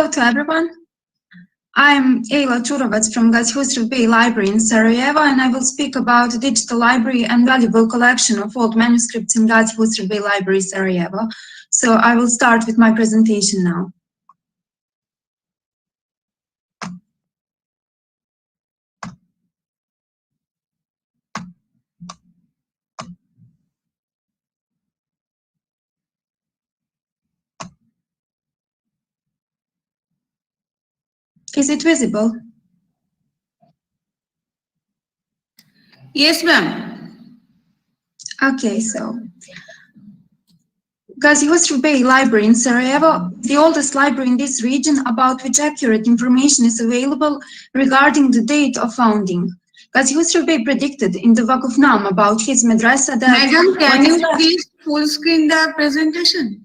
Hello to everyone. I'm Ejla Ćurovac from Husrev-begova Library in Sarajevo, and I will speak about a digital library and valuable collection of old manuscripts in Husrev-begova Library, Sarajevo. So I will start with my presentation now. Is it visible? Yes, ma'am. Okay, so Husrev-begova Library in Sarajevo, the oldest library in this region about which accurate information is available regarding the date of founding. Husrev-begova predicted in the Vakufnam about his madrasa that... Madam, can you please full screen the presentation?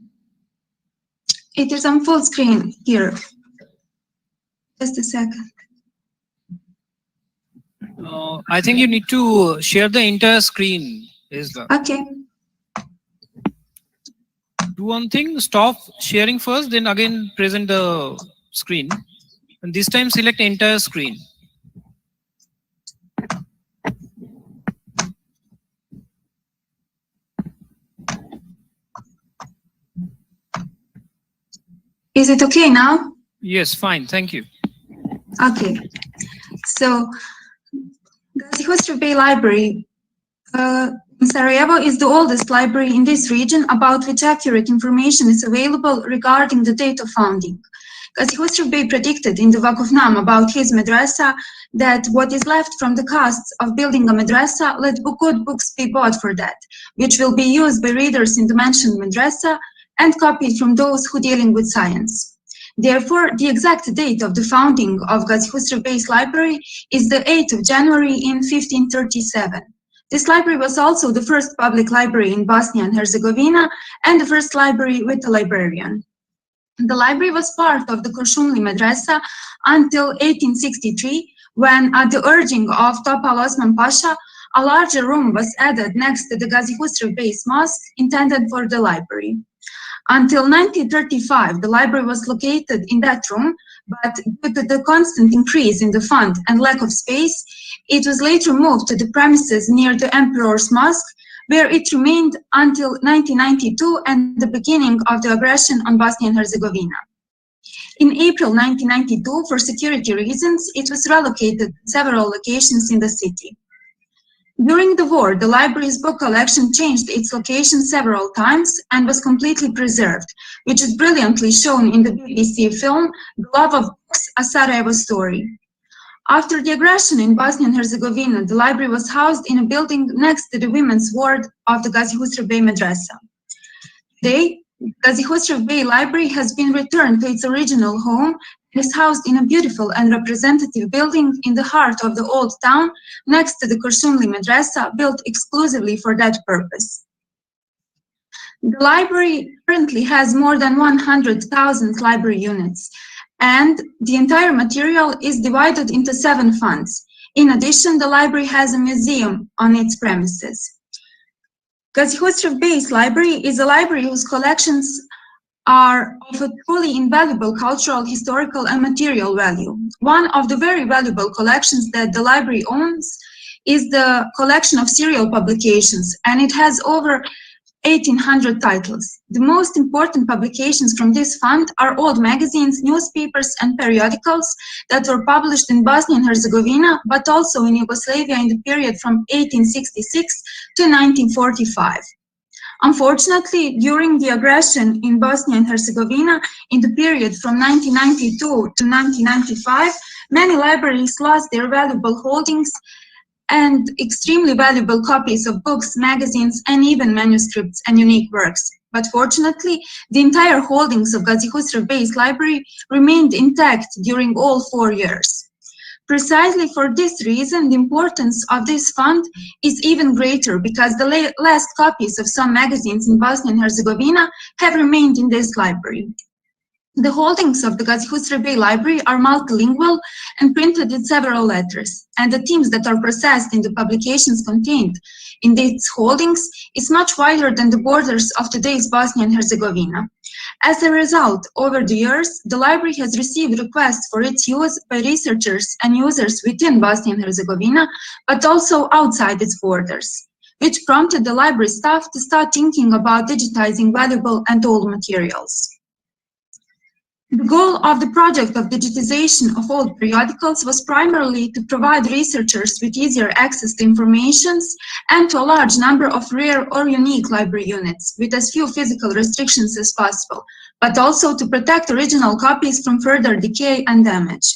It is on full screen here. Just a second. I think you need to share the entire screen. Okay. Do one thing, stop sharing first, then again present the screen. And this time select entire screen. Is it okay now? Yes, fine, thank you. Okay. So, Husrev-begova Library in Sarajevo is the oldest library in this region about which accurate information is available regarding the date of founding. Husrev-begova predicted in the Vakufnam about his madrasa that what is left from the costs of building a madrasa, let good books be bought for that, which will be used by readers in the mentioned madrasa and copied from those who dealing with science. Therefore, the exact date of the founding of Husrev-begova's library is the 8th of January in 1537. This library was also the first public library in Bosnia and Herzegovina and the first library with a librarian. The library was part of the Kuršumli Madrasa until 1863, when, at the urging of Topal Osman Pasha, a larger room was added next to the Gazi Husrev-beg's mosque intended for the library. Until 1935, the library was located in that room, but due to the constant increase in the fund and lack of space, it was later moved to the premises near the Emperor's Mosque, where it remained until 1992 and the beginning of the aggression on Bosnia and Herzegovina. In April 1992, for security reasons, it was relocated to several locations in the city. During the war, the library's book collection changed its location several times and was completely preserved, which is brilliantly shown in the BBC film The Love of Books, A Sarajevo Story. After the aggression in Bosnia and Herzegovina, the library was housed in a building next to the women's ward of the Gazi Husrev-bega Madrasa. Today, Gazi Husrev-bega Library has been returned to its original home and is housed in a beautiful and representative building in the heart of the old town next to the Kuršumli Madrasa, built exclusively for that purpose. The library currently has more than 100,000 library units, and the entire material is divided into 7 funds. In addition, the library has a museum on its premises. Gazi Husrev-bega's library is a library whose collections are of a truly invaluable cultural, historical, and material value. One of the very valuable collections that the library owns is the collection of serial publications, and it has over 1,800 titles. The most important publications from this fund are old magazines, newspapers, and periodicals that were published in Bosnia and Herzegovina, but also in Yugoslavia in the period from 1866 to 1945. Unfortunately, during the aggression in Bosnia and Herzegovina in the period from 1992 to 1995, many libraries lost their valuable holdings and extremely valuable copies of books, magazines, and even manuscripts and unique works. But fortunately, the entire holdings of Gazi Husrev-bega's library remained intact during all 4 years. Precisely for this reason, the importance of this fund is even greater, because the last copies of some magazines in Bosnia and Herzegovina have remained in this library. The holdings of the Gazi Husrev-bega Library are multilingual and printed in several letters, and the themes that are processed in the publications contained in its holdings is much wider than the borders of today's Bosnia and Herzegovina. As a result, over the years, the library has received requests for its use by researchers and users within Bosnia and Herzegovina, but also outside its borders, which prompted the library staff to start thinking about digitizing valuable and old materials. The goal of the project of digitization of old periodicals was primarily to provide researchers with easier access to information and to a large number of rare or unique library units with as few physical restrictions as possible, but also to protect original copies from further decay and damage.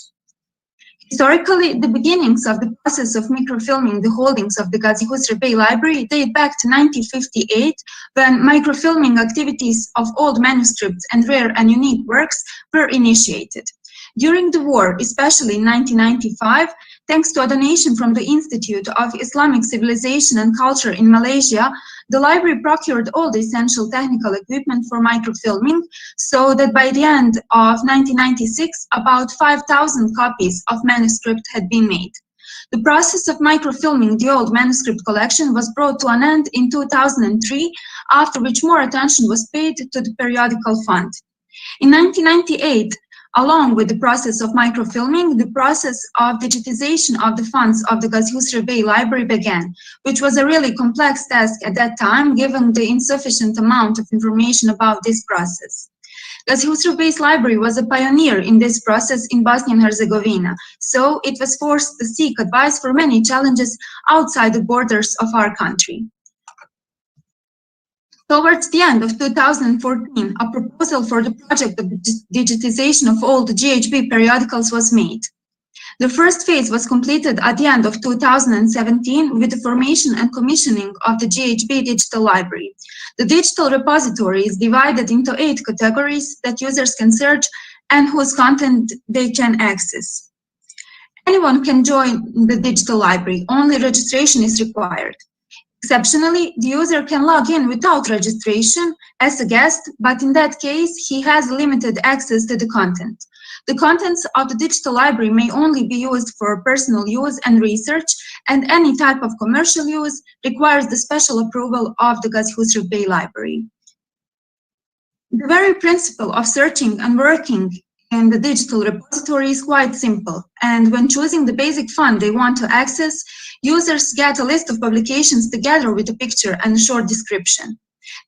Historically, the beginnings of the process of microfilming the holdings of the Gazi Husrev Bey Library date back to 1958, when microfilming activities of old manuscripts and rare and unique works were initiated. During the war, especially in 1995, thanks to a donation from the Institute of Islamic Civilization and Culture in Malaysia, the library procured all the essential technical equipment for microfilming, so that by the end of 1996, about 5,000 copies of manuscript had been made. The process of microfilming the old manuscript collection was brought to an end in 2003, after which more attention was paid to the periodical fund. In 1998, along with the process of microfilming, the process of digitization of the funds of the Gazi Husrev Bey Library began, which was a really complex task at that time, given the insufficient amount of information about this process. Gazi Husrev Bey's library was a pioneer in this process in Bosnia and Herzegovina, so it was forced to seek advice for many challenges outside the borders of our country. Towards the end of 2014, a proposal for the project of digitization of all the GHB periodicals was made. The first phase was completed at the end of 2017 with the formation and commissioning of the GHB digital library. The digital repository is divided into 8 categories that users can search and whose content they can access. Anyone can join the digital library, only registration is required. Exceptionally, the user can log in without registration as a guest, but in that case, he has limited access to the content. The contents of the digital library may only be used for personal use and research, and any type of commercial use requires the special approval of the Gazi Husrev Bey Library. The very principle of searching and working in the digital repository is quite simple, and when choosing the basic fund they want to access, users get a list of publications together with a picture and a short description.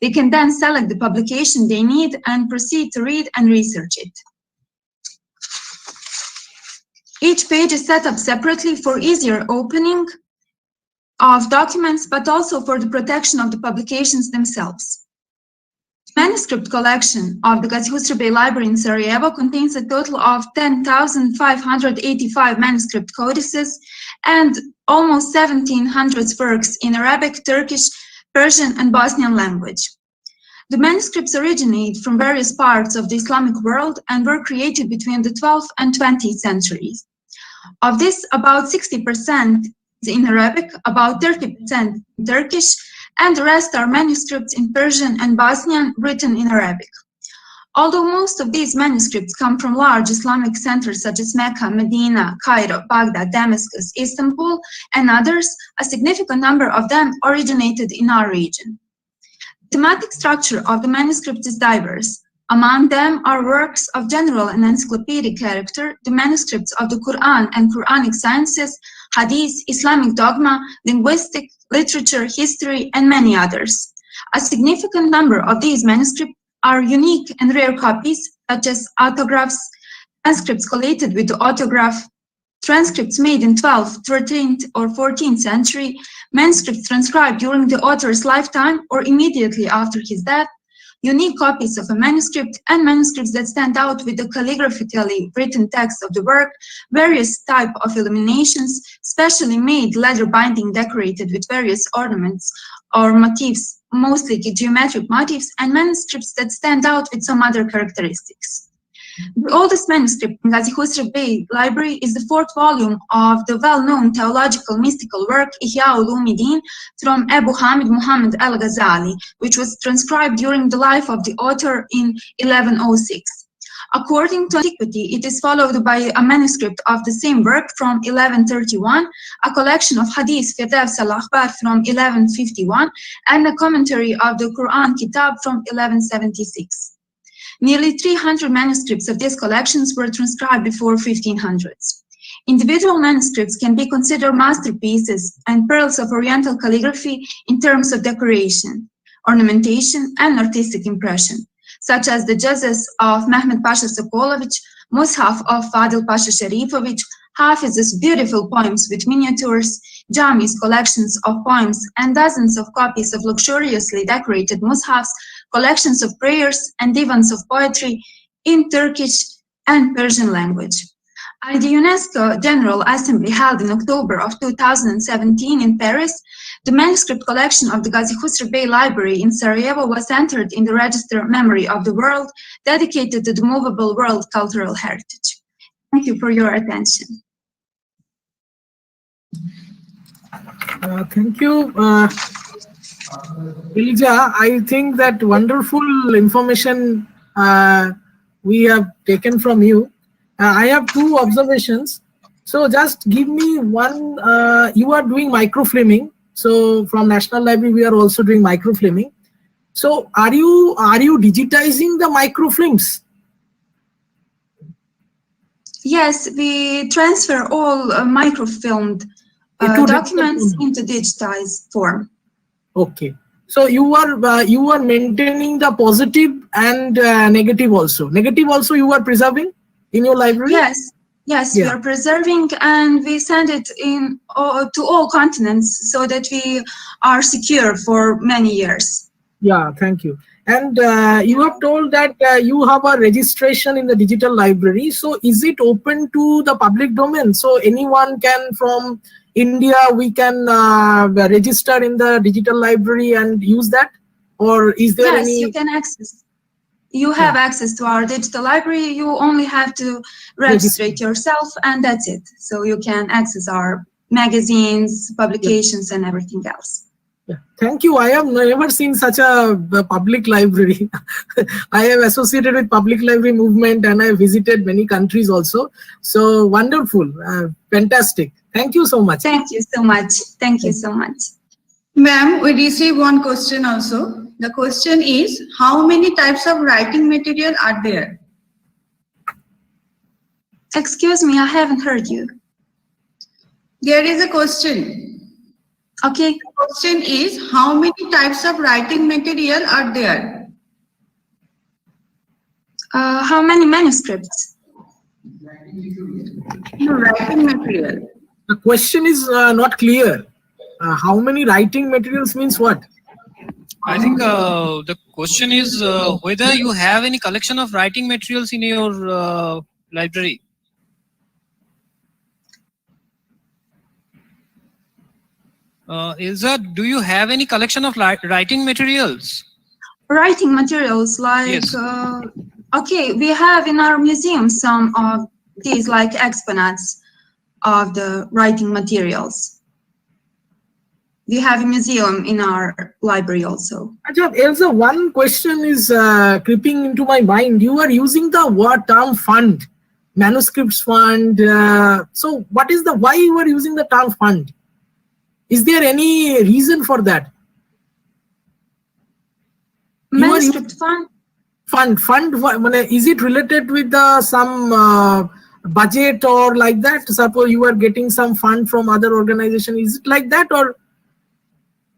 They can then select the publication they need and proceed to read and research it. Each page is set up separately for easier opening of documents, but also for the protection of the publications themselves. The manuscript collection of the Gazi Husrev Bey Library in Sarajevo contains a total of 10,585 manuscript codices and almost 1,700 works in Arabic, Turkish, Persian, and Bosnian language. The manuscripts originate from various parts of the Islamic world and were created between the 12th and 20th centuries. Of this, about 60% is in Arabic, about 30% in Turkish, and the rest are manuscripts in Persian and Bosnian written in Arabic. Although most of these manuscripts come from large Islamic centers such as Mecca, Medina, Cairo, Baghdad, Damascus, Istanbul, and others, a significant number of them originated in our region. The thematic structure of the manuscripts is diverse. Among them are works of general and encyclopedic character, the manuscripts of the Quran and Quranic sciences, Hadith, Islamic dogma, linguistic, literature, history, and many others. A significant number of these manuscripts are unique and rare copies, such as autographs, transcripts collated with the autograph, transcripts made in 12th, 13th, or 14th century, manuscripts transcribed during the author's lifetime or immediately after his death, unique copies of a manuscript, and manuscripts that stand out with the calligraphically written text of the work, various types of illuminations, specially made leather binding decorated with various ornaments or motifs, mostly geometric motifs, and manuscripts that stand out with some other characteristics. The oldest manuscript in Gazi Husrev Bey Library is the 4th volume of the well-known theological mystical work Ihya Ulumuddin from Abu Hamid Muhammad al-Ghazali, which was transcribed during the life of the author in 1106. According to antiquity, it is followed by a manuscript of the same work from 1131, a collection of hadith Firdaus al-Akhbar from 1151, and a commentary of the Quran Kitab from 1176. Nearly 300 manuscripts of these collections were transcribed before 1500s. Individual manuscripts can be considered masterpieces and pearls of Oriental calligraphy in terms of decoration, ornamentation, and artistic impression, such as the Juzes of Mehmed Pasha Sokolovich, Mushaf of Fadil Pasha Sharifovich, Hafiz's beautiful poems with miniatures, Jami's collections of poems, and dozens of copies of luxuriously decorated mushafs, collections of prayers, and divans of poetry in Turkish and Persian language. At the UNESCO General Assembly held in October of 2017 in Paris, the manuscript collection of the Gazi Husrev-Bey Library in Sarajevo was entered in the Register Memory of the World, dedicated to the movable world cultural heritage. Thank you for your attention. Thank you, Ejla. I think that wonderful information we have taken from you. I have two observations. So just give me one. You are doing microfilming. So from National Library, we are also doing microfilming. So are you digitizing the microfilms? Yes, we transfer all microfilmed documents into digitized form. Okay. So you are maintaining the positive and negative also. Negative also you are preserving in your library? Yes, yes, yeah. We are preserving, and we send it in to all continents so that we are secure for many years. Yeah, thank you. And you have told that you have a registration in the digital library. So is it open to the public domain? So anyone can, from India, we can register in the digital library and use that? Or is there any? Yes, you can access. You have access to our digital library. You only have to register yourself, and that's it. So you can access our magazines, publications, and everything else. Yeah. Thank you. I have never seen such a public library. I have associated with public library movement, and I have visited many countries also. So wonderful, fantastic. Thank you so much. Thank you so much. Thank you so much. Ma'am, we received one question also. The question is, how many types of writing material are there? Excuse me, I haven't heard you. There is a question. Okay. The question is, how many types of writing material are there? How many manuscripts? No, writing material. The question is not clear. How many writing materials means what? I think the question is whether you have any collection of writing materials in your library. Ilza, do you have any collection of writing materials? Writing materials like, yes. Okay, we have in our museum some of these like exponents of the writing materials. We have a museum in our library also. Ilza, one question is creeping into my mind. You are using the word term fund, manuscripts fund. So what is the, why you are using the term fund? Is there any reason for that? Manuscript fund? Fund, is it related with the some budget or like that? Suppose you are getting some fund from other organization. Is it like that, or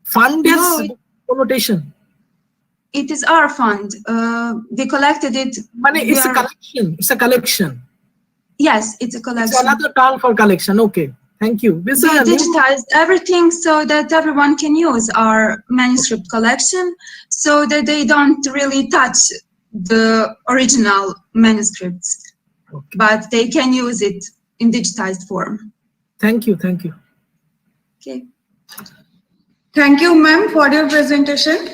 fund is connotation? It is our fund. We collected it. It's a collection. It's a collection. Yes, it's a collection. It's another term for collection. Okay. Thank you. We digitized everything so that everyone can use our manuscript collection, so that they don't really touch the original manuscripts, but they can use it in digitized form. Thank you. Thank you. Okay. Thank you, ma'am, for your presentation.